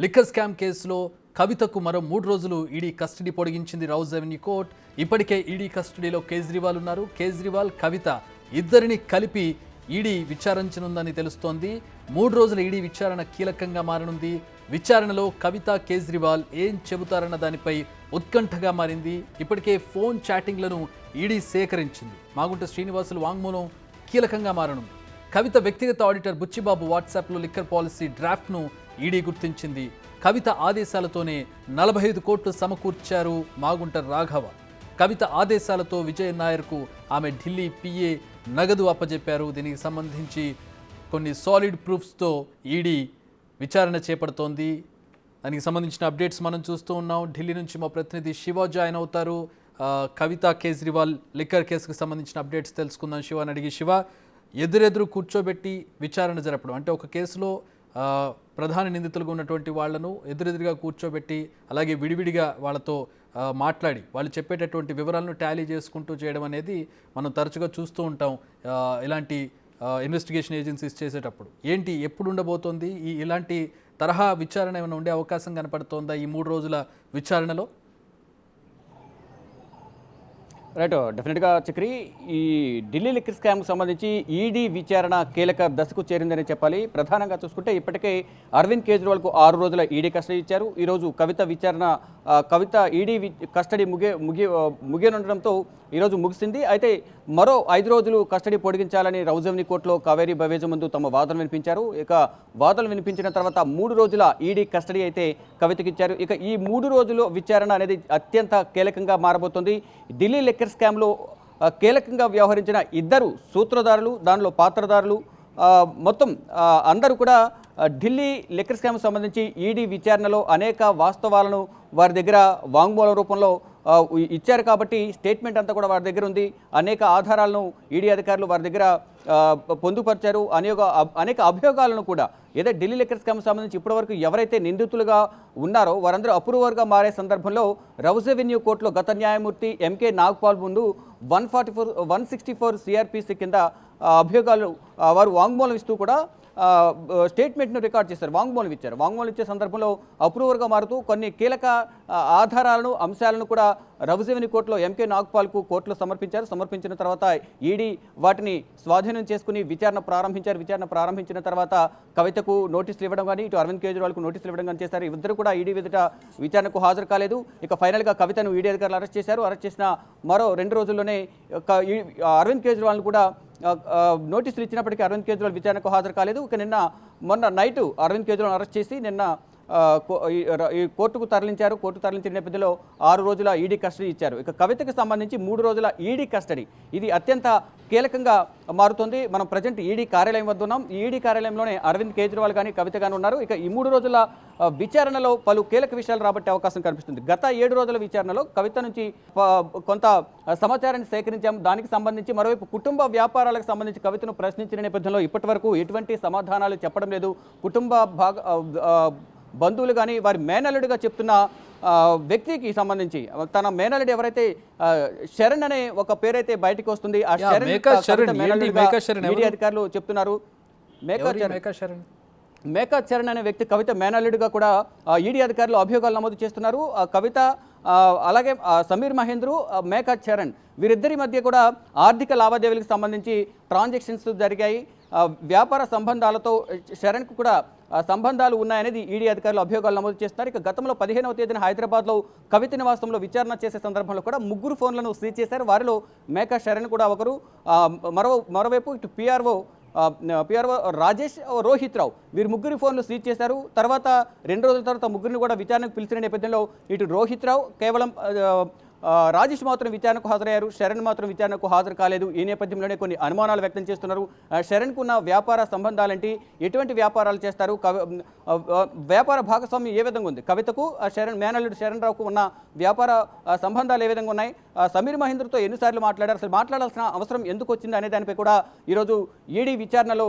Liquor scam కేసులో కవితకు మరో 3 రోజులు ఈడీ కస్టడీ పొడిగించింది రౌజ్ అవెన్యూ కోర్ట్. ఇప్పటికే ఈడీ కస్టడీలో కేజ్రీవాల్ ఉన్నారు. కేజ్రీవాల్, కవిత ఇద్దరిని కలిపి ఈడీ విచారించనుందని తెలుస్తోంది. 3 రోజుల ఈడీ విచారణ కీలకంగా మారనుంది. విచారణలో కవిత, కేజ్రీవాల్ ఏం చెబుతారన్న దానిపై ఉత్కంఠగా మారింది. ఇప్పటికే ఫోన్ చాటింగ్లను ఈడీ సేకరించింది. మాగుంట శ్రీనివాసులు వాంగ్మూలం కీలకంగా మారనుంది. కవిత వ్యక్తిగత ఆడిటర్ బుచ్చిబాబు వాట్సాప్లో లిక్కర్ పాలసీ డ్రాఫ్ట్ను ఈడీ గుర్తించింది. కవిత ఆదేశాలతోనే 45 కోట్లు సమకూర్చారు మాగుంట రాఘవ. కవిత ఆదేశాలతో విజయ్ నాయర్కు ఆమె ఢిల్లీ పిఏ నగదు అప్పజెప్పారు. దీనికి సంబంధించి కొన్ని సాలిడ్ ప్రూఫ్స్తో ఈడీ విచారణ చేపడుతోంది. దానికి సంబంధించిన అప్డేట్స్ మనం చూస్తూ ఉన్నాం. ఢిల్లీ నుంచి మా ప్రతినిధి శివ జాయిన్ అవుతారు. కవిత, కేజ్రీవాల్ లిక్కర్ కేసుకు సంబంధించిన అప్డేట్స్ తెలుసుకుందాం. శివాని అడిగి, శివ, ఎదురెదురు కూర్చోబెట్టి విచారణ జరపడం అంటే ఒక కేసులో ప్రధాన నిందితులుగా ఉన్నటువంటి వాళ్లను ఎదురెదురుగా కూర్చోబెట్టి అలాగే విడివిడిగా వాళ్ళతో మాట్లాడి వాళ్ళు చెప్పేటటువంటి వివరాలను టాలీ చేసుకుంటూ చేయడం అనేది మనం తరచుగా చూస్తూ ఉంటాం ఇలాంటి ఇన్వెస్టిగేషన్ ఏజెన్సీస్ చేసేటప్పుడు. ఏంటి, ఎప్పుడు ఉండబోతోంది ఇలాంటి తరహా విచారణ? ఏమైనా ఉండే అవకాశం కనపడుతోందా ఈ 3 రోజుల విచారణలో? రైట్, డెఫినెట్గా చక్రి, ఈ ఢిల్లీ లిక్కర్ స్కామ్కు సంబంధించి ఈడీ విచారణ కీలక దశకు చేరిందని చెప్పాలి. ప్రధానంగా చూసుకుంటే ఇప్పటికే అరవింద్ కేజ్రీవాల్కు 6 రోజుల ఈడీ కస్టడీ ఇచ్చారు. ఈరోజు కవిత విచారణ, కవిత ఈడీ కస్టడీ ముగియనుండడంతో ఈరోజు ముగిసింది. అయితే మరో 5 రోజులు కస్టడీ పొడిగించాలని రౌజ్ అవెన్యూ కోర్టులో కావేరీ బవేజ ముందు తమ వాదనలు వినిపించారు. ఇక వాదనలు వినిపించిన తర్వాత 3 రోజుల ఈడీ కస్టడీ అయితే కవితకి ఇచ్చారు. ఇక ఈ 3 రోజుల విచారణ అనేది అత్యంత కీలకంగా మారబోతోంది. ఢిల్లీ లిక్కర్ స్కామ్లో కీలకంగా వ్యవహరించిన 2 సూత్రధారులు, దానిలో పాత్రధారులు, మొత్తం అందరూ కూడా ఢిల్లీ లిక్కర్ స్కామ్కు సంబంధించి ఈడీ విచారణలో అనేక వాస్తవాలను వారి దగ్గర వాంగ్మూలం రూపంలో ఇచ్చారు. కాబట్టి స్టేట్మెంట్ అంతా కూడా వారి దగ్గర ఉంది. అనేక ఆధారాలను ఈడీ అధికారులు వారి దగ్గర పొందుపరిచారు. అనేక అభియోగాలను కూడా ఏదో ఢిల్లీ లిక్కర్ స్కామ్కు సంబంధించి ఇప్పటివరకు ఎవరైతే నిందితులుగా ఉన్నారో వారందరూ అప్రూవర్గా మారే సందర్భంలో రౌజ్ అవెన్యూ కోర్టులో గత న్యాయమూర్తి ఎంకే నాగ్పాల్ ముందు 164 సిఆర్పిసి కింద అభియోగాలు వారు వాంగ్మూలం ఇస్తూ కూడా స్టేట్మెంట్ను రికార్డ్ చేశారు, వాంగ్మూలం ఇచ్చారు. వాంగ్మూలం ఇచ్చే సందర్భంలో అప్రూవర్గా మారుతూ కొన్ని కీలక ఆధారాలను, అంశాలను కూడా రౌజ్ అవెన్యూ కోర్టులో ఎంకే నాగ్పాల్కు కోర్టులో సమర్పించారు. సమర్పించిన తర్వాత ఈడీ వాటిని స్వాధీనం చేసుకుని విచారణ ప్రారంభించారు. విచారణ ప్రారంభించిన తర్వాత కవితకు నోటీసులు ఇవ్వడం కానీ, ఇటు అరవింద్ కేజ్రీవాల్కు నోటీసులు ఇవ్వడం కానీ చేశారు. ఇద్దరు కూడా ఈడీ ఎదుట విచారణకు హాజరు కాలేదు. ఇక ఫైనల్గా కవితను ఈడీ అధికారులు అరెస్ట్ చేశారు. అరెస్ట్ చేసిన మరో 2 రోజుల్లోనే అరవింద్ కేజ్రీవాల్ను కూడా నోటీసులు ఇచ్చినప్పటికీ అరవింద్ కేజ్రీవాల్ విచారణకు హాజరు కాలేదు. ఇక మొన్న నైటు అరవింద్ కేజ్రీవాల్ అరెస్ట్ చేసి నిన్న ఈ కోర్టుకు తరలించారు. కోర్టు తరలించిన నేపథ్యంలో 6 రోజుల ఈడీ కస్టడీ ఇచ్చారు. ఇక కవితకు సంబంధించి 3 రోజుల ఈడీ కస్టడీ ఇది అత్యంత కీలకంగా మారుతుంది. మనం ప్రజెంట్ ఈడీ కార్యాలయం వద్ద ఉన్నాం. ఈ ఈడీ కార్యాలయంలోనే అరవింద్ కేజ్రీవాల్ కానీ, కవిత కానీ ఉన్నారు. ఇక ఈ 3 రోజుల విచారణలో పలు కీలక విషయాలు రాబట్టే అవకాశం కనిపిస్తుంది. గత 7 రోజుల విచారణలో కవిత నుంచి కొంత సమాచారాన్ని సేకరించాము. దానికి సంబంధించి మరోవైపు కుటుంబ వ్యాపారాలకు సంబంధించి కవితను ప్రశ్నించిన నేపథ్యంలో ఇప్పటి వరకు ఎటువంటి సమాధానాలు చెప్పడం లేదు. కుటుంబ బంధువులు కానీ వారి మేనల్లుడిగా చెప్తున్న వ్యక్తికి సంబంధించి తన మేనల్లుడు ఎవరైతే శరణ్ అనే ఒక పేరైతే బయటకు వస్తుంది. ఆ శరణ్ ఈడీ అధికారులు చెప్తున్నారు. మేకా చరణ్ అనే వ్యక్తి కవిత మేనల్లుడిగా కూడా ఈడీ అధికారులు అభియోగాలు నమోదు చేస్తున్నారు. కవిత అలాగే సమీర్ మహేంద్రు, మేకా చరణ్ వీరిద్దరి మధ్య కూడా ఆర్థిక లావాదేవీలకు సంబంధించి ట్రాన్సాక్షన్స్ జరిగాయి. వ్యాపార సంబంధాలతో శరణ్కు కూడా సంబంధాలు ఉన్నాయనేది ఈడీ అధికారులు అభియోగాలు నమోదు చేస్తున్నారు. ఇక గతంలో 15వ తేదీన హైదరాబాద్లో కవిత నివాసంలో విచారణ చేసే సందర్భంలో కూడా 3 ఫోన్లను సీజ్ చేశారు. వారిలో మేకా శరణ్ కూడా ఒకరు. మరోవైపు ఇటు పిఆర్ఓ రాజేష్, రోహిత్ రావు వీరు 3 ఫోన్లు సీజ్ చేశారు. తర్వాత 2 రోజుల తర్వాత 3 కూడా విచారణకు పిలిచిన నేపథ్యంలో ఇటు రోహిత్ రావు కేవలం రాజేష్ మాత్రం విచారణకు హాజరయ్యారు. శరణ్ మాత్రం విచారణకు హాజరు కాలేదు. ఈ నేపథ్యంలోనే కొన్ని అనుమానాలు వ్యక్తం చేస్తున్నారు. శరణ్కు ఉన్న వ్యాపార సంబంధాలేంటి, ఎటువంటి వ్యాపారాలు చేస్తారు, వ్యాపార భాగస్వామ్యం ఏ విధంగా ఉంది, కవితకు మేనల్లుడు శరణ్ రావుకు ఉన్న వ్యాపార సంబంధాలు ఏ విధంగా ఉన్నాయి, సమీర్ మహేంద్రతో ఎన్నిసార్లు మాట్లాడారు, అసలు మాట్లాడాల్సిన అవసరం ఎందుకు వచ్చింది అనే దానిపై కూడా ఈరోజు ఈడీ విచారణలో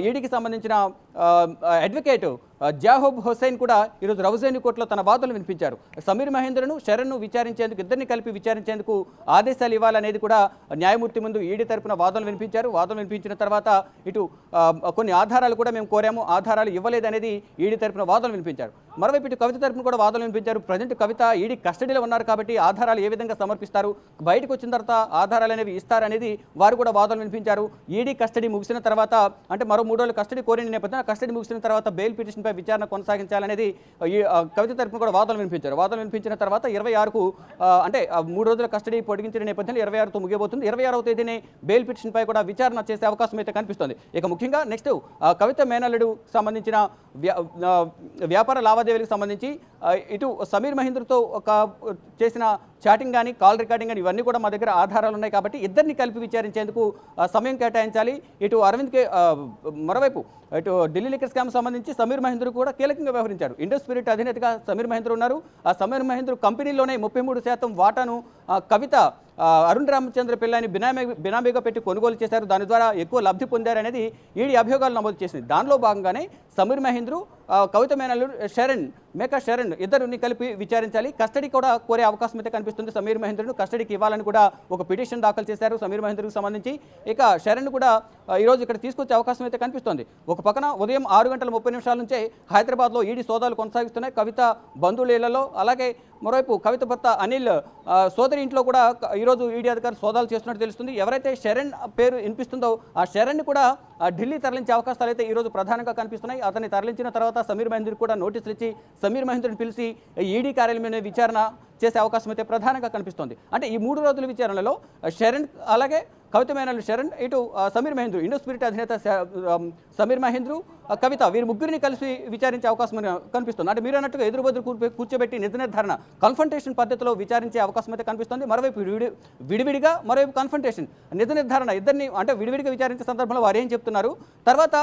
ఈడీకి సంబంధించిన అడ్వకేట్ జాహోబ్ హుస్సేన్ కూడా ఈరోజు రౌజ్ అవెన్యూ కోర్టులో తన వాదనలు వినిపించారు. సమీర్ మహేంద్రను శరణ్ను విచారించేందుకు, ఇద్దరిని కలిపి విచారించేందుకు ఆదేశాలు ఇవ్వాలనేది కూడా న్యాయమూర్తి ముందు ఈడీ తరపున వాదనలు వినిపించారు. వాదనలు వినిపించిన తర్వాత ఇటు కొన్ని ఆధారాలు కూడా మేము కోరాము, ఆధారాలు ఇవ్వలేదనేది ఈడీ తరపున వాదనలు వినిపించారు. మరోవైపు ఇటు కవిత తరపున కూడా వాదనలు వినిపించారు. ప్రజెంట్ కవిత ఈడీ కస్టడీలో ఉన్నారు కాబట్టి ఆధారాలు ఏ విధంగా సమర్పిస్తారు, బయటకు వచ్చిన తర్వాత ఆధారాలు అనేవి ఇస్తారనేది వారు కూడా వాదనలు వినిపించారు. ఈడీ కస్టడీ ముగిసిన తర్వాత అంటే మరో 3 రోజులు కస్టడీ కోరిన నేపథ్యంలో కస్టడీ ముగిసిన తర్వాత బెయిల్ పిటిషన్పై విచారణ కొనసాగించాలనేది కవిత తరపున కూడా వాదనలు వినిపించారు. వాదనలు వినిపించిన తర్వాత 26కు అంటే 3 రోజుల కస్టడీ పొడిగించిన నేపథ్యంలో 26తో ముగియబోతుంది. 26వ తేదీనే బెయిల్ పిటిషన్పై కూడా విచారణ చేసే అవకాశం అయితే కనిపిస్తుంది. ఇక ముఖ్యంగా నెక్స్ట్ కవిత మేనల్లుడు సంబంధించిన వ్యాపార లావాదేవీలకు సంబంధించి ఇటు సమీర్ మహేంద్రతో ఒక చేసిన చాటింగ్ కానీ కాల్ రికార్డింగ్ కానీ ఇవన్నీ కూడా మా దగ్గర ఆధారాలు ఉన్నాయి కాబట్టి ఇద్దరిని కలిపి విచారించేందుకు సమయం కేటాయించాలి. ఇటు అరవింద్కి మరోవైపు ఇటు ఢిల్లీ లిక్కర్ స్కామ్ సంబంధించి సమీర్ మహేంద్ర కూడా కీలకంగా వ్యవహరించారు. ఇండస్ స్పిరిట్ అధినేతగా సమీర్ మహేంద్ర ఉన్నారు. ఆ సమీర్ మహేంద్ర కంపెనీలోనే 33% వాటాను కవిత అరుణ్ రామచంద్ర పిల్లాని బినామీగా పెట్టి కొనుగోలు చేశారు. దాని ద్వారా ఎక్కువ లబ్ధి పొందారనేది ఈడీ అభియోగాలు నమోదు చేసింది. దానిలో భాగంగానే సమీర్ మహేంద్ర కవిత మేనల్లుడు మేకా శరణ్ ఇద్దరిని కలిపి విచారించాలి. కస్టడీ కూడా కోరే అవకాశం అయితే కనిపిస్తుంది. సమీర్ మహేంద్రను కస్టడీకి ఇవ్వాలని కూడా ఒక పిటిషన్ దాఖలు చేశారు సమీర్ మహేంద్రకు సంబంధించి. ఇక శరణ్ కూడా ఈరోజు ఇక్కడ తీసుకొచ్చే అవకాశం అయితే కనిపిస్తోంది. ఒక పక్కన ఉదయం 6:30 నుంచే హైదరాబాద్లో ఈడీ సోదాలు కొనసాగిస్తున్నాయి కవిత బంధువులలో. అలాగే మరోవైపు కవిత భర్త అనిల్ సోదరి ఇంట్లో కూడా ఈరోజు ఈడీ అధికారులు సోదాలు చేస్తున్నట్టు తెలుస్తుంది. ఎవరైతే శరణ్ పేరు వినిపిస్తుందో ఆ శరణ్ కూడా ఢిల్లీ తరలించే అవకాశాలు అయితే ఈరోజు ప్రధానంగా కనిపిస్తున్నాయి. అతన్ని తరలించిన తర్వాత సమీర్ మహేంద్ర కూడా నోటీసులు ఇచ్చి సమీర్ మహేంద్రని పిలిచి ఈడీ కార్యాలయంలో విచారణ చేసే అవకాశం అయితే ప్రధానంగా కనిపిస్తోంది. అంటే ఈ 3 రోజుల విచారణలో శరణ్ అలాగే కవిత మేనల్లుడు శరణ్ ఇటు సమీర్ మహేంద్ర ఇండో స్పిరిట్ అధినేత సమీర్ మహేంద్ర కవిత వీరి ముగ్గురిని కలిసి విచారించే అవకాశం కనిపిస్తుంది. అంటే మీరు అన్నట్టుగా ఎదురుబెదురు కూర్చోబెట్టి నిజ నిర్ధారణ కన్ఫంటేషన్ పద్ధతిలో విచారించే అవకాశం అయితే కనిపిస్తుంది. మరోవైపు విడివిడిగా మరోవైపు కన్ఫంటేషన్ నిజ నిర్ధారణ ఇద్దరిని అంటే విడివిడిగా విచారించే సందర్భంలో వారు ఏం చెప్తున్నారు, తర్వాత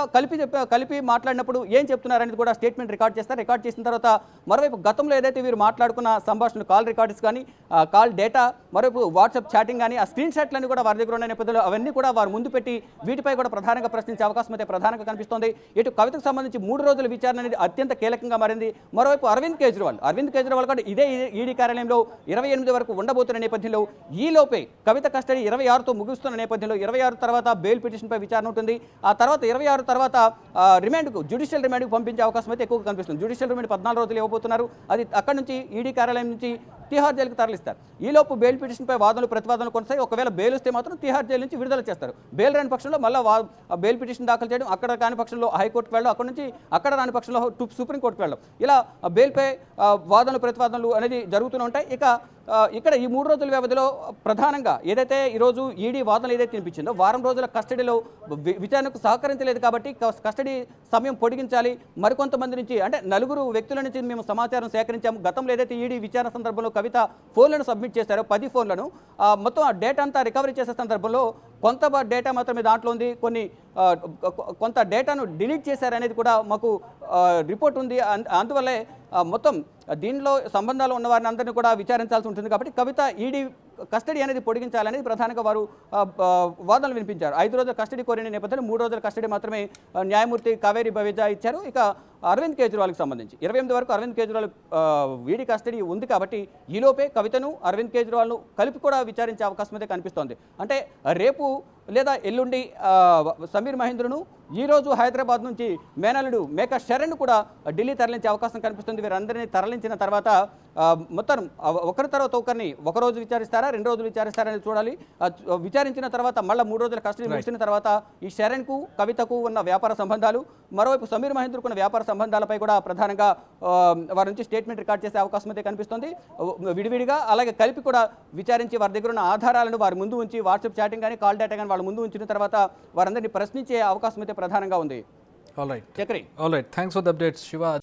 కలిపి మాట్లాడినప్పుడు ఏం చెప్తున్నారు అనేది కూడా స్టేట్మెంట్ రికార్డ్ చేస్తారు. రికార్డ్ చేసిన తర్వాత మరోవైపు గతంలో ఏదైతే వీరు మాట్లాడుకున్న సంభాషణ కాల్ రికార్డ్స్ కానీ కాల్ డేటా మరోవైపు వాట్సాప్ చాటింగ్ కానీ ఆ స్క్రీన్ షాట్లన్నీ కూడా వారి దగ్గర ఉన్న నేపథ్యంలో అవన్నీ కూడా వారు ముందు పెట్టి వీటిపై కూడా ప్రధానంగా ప్రశ్నించే అవకాశం అయితే ప్రధానంగా కనిపిస్తోంది. ఇటు కవితకు సంబంధించి 3 రోజుల విచారణ అనేది అత్యంత కీలకంగా మారింది. మరోవైపు అరవింద్ కేజ్రీవాల్ కూడా ఇదే ఈడీ కార్యాలయంలో 28 వరకు ఉండబోతున్న నేపథ్యంలో ఈలోపే కవిత కస్టడీ 26తో ముగుస్తున్న నేపథ్యంలో 26 తర్వాత బెయిల్ పిటిషన్పై విచారణ ఉంటుంది. ఆ తర్వాత 26 తర్వాత జ్యుడిషియల్ రిమాండ్కు పంపించే అవకాశం అయితే ఎక్కువగా కనిపిస్తుంది. జ్యుడిషియల్ రిమాండ్ 14 రోజులు ఇవ్వబోతున్నారు. అది అక్కడి నుంచి ఈడీ కార్యాలయం నుంచి తిహార్ జైలుకు తరలిస్తారు. ఈలోపు బెయిల్ పిటిషన్పై వాదనలు ప్రతివాదనలు కొనసాగి ఒకవేళ బెయిల్ వస్తే మాత్రం తిహార్ జైలు నుంచి విడుదల చేస్తారు. బెయిల్ రాని పక్షంలో మళ్ళీ బెయిల్ పిటిషన్ దాఖలు చేయడం, అక్కడ కాని పక్షంలో హైకోర్టుకు వెళ్ళడం, అక్కడ నుంచి అక్కడ రాని పక్షంలో సుప్రీంకోర్టుకు వెళ్ళడం, ఇలా బెయిల్పై వాదనలు ప్రతివాదనలు అనేది జరుగుతూనే ఉంటాయి. ఇక్కడ ఈ 3 రోజుల వ్యవధిలో ప్రధానంగా ఏదైతే ఈరోజు ఈడీ వాదనలు ఏదైతే వినిపించిందో వారం రోజుల కస్టడీలో విచారణకు సహకరించలేదు కాబట్టి కస్టడీ సమయం పొడిగించాలి. మరికొంతమంది నుంచి అంటే 4 వ్యక్తుల నుంచి మేము సమాచారం సేకరించాము. గతంలో ఏదైతే ఈడీ విచారణ సందర్భంలో కవిత ఫోన్లను సబ్మిట్ చేశారో 10 ఫోన్లను మొత్తం ఆ డేటా అంతా రికవరీ చేసే సందర్భంలో కొంత డేటా మాత్రమే దాంట్లో ఉంది, కొంత డేటాను డిలీట్ చేశారనేది కూడా మాకు రిపోర్ట్ ఉంది. అందువల్లే మొత్తం దీనిలో సంబంధాలు ఉన్న వారిని అందరినీ కూడా విచారించాల్సి ఉంటుంది. కాబట్టి కవిత ఈడీ కస్టడీ అనేది పొడిగించాలనేది ప్రధానంగా వారు వాదనలు వినిపించారు. 5 రోజుల కస్టడీ కోరిన నేపథ్యంలో 3 రోజుల కస్టడీ మాత్రమే న్యాయమూర్తి కావేరి బవేజా ఇచ్చారు. ఇక అరవింద్ కేజ్రీవాల్కి సంబంధించి 28 వరకు అరవింద్ కేజ్రీవాల్ ఈడీ కస్టడీ ఉంది కాబట్టి ఈలోపే కవితను అరవింద్ కేజ్రీవాల్ను కలిపి కూడా విచారించే అవకాశం అయితే కనిపిస్తోంది. అంటే రేపు లేదా ఎల్లుండి సమీర్ మహేంద్రను ఈరోజు హైదరాబాద్ నుంచి మేనల్లుడు మేకా శరణ్ కూడా ఢిల్లీ తరలించే అవకాశం కనిపిస్తుంది. వీరందరినీ తరలించిన తర్వాత మొత్తం ఒకరి తర్వాత ఒకరిని ఒకరోజు విచారిస్తారా 2 రోజులు విచారిస్తారా అనేది చూడాలి. విచారించిన తర్వాత మళ్ళీ 3 రోజుల కస్టడీ ముగిసిన తర్వాత ఈ శరణ్కు కవితకు ఉన్న వ్యాపార సంబంధాలు, మరోవైపు సమీర్ మహేంద్రకు ఉన్న వ్యాపార సంబంధాలపై కూడా ప్రధానంగా వారి నుంచి స్టేట్మెంట్ రికార్డ్ చేసే అవకాశం అయితే కనిపిస్తుంది. విడివిడిగా అలాగే కలిపి కూడా విచారించి వారి దగ్గర ఉన్న ఆధారాలను వారి ముందు ఉంచి వాట్సాప్ చాటింగ్ కానీ కాల్ డేటా కానీ వాళ్ళ ముందు ఉంచిన తర్వాత వారందరినీ ప్రశ్నించే అవకాశం అయితే ప్రధానంగా ఉంది. All right Chakri. Thanks for the updates Shiva.